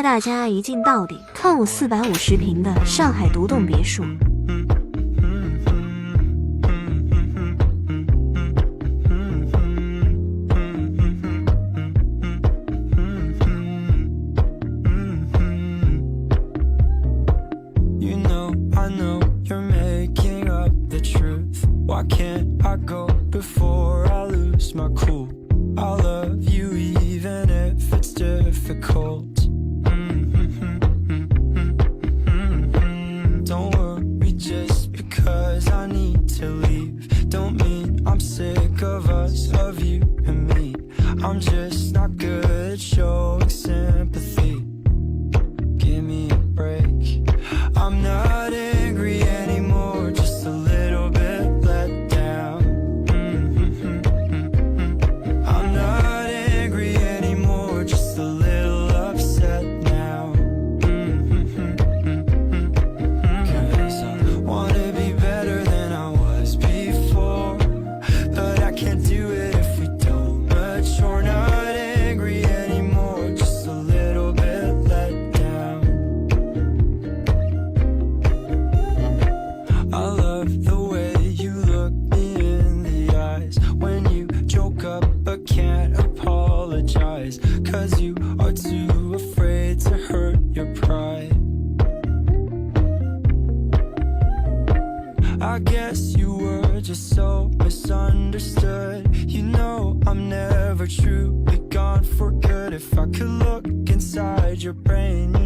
带大家一镜到底，看我450平的上海独栋别墅。Why can't I go before I lose my cool? I love you even if it's difficult. Don't worry just because I need to leave. Don't mean I'm sick of us, of you and me. I'm just not good at showing sympathy. Give me a break. I'm not angry anymore, just a little bit. Cause you are too afraid to hurt your pride. I guess you were just so misunderstood. You know I'm never truly gone for good. If I could look inside your brain,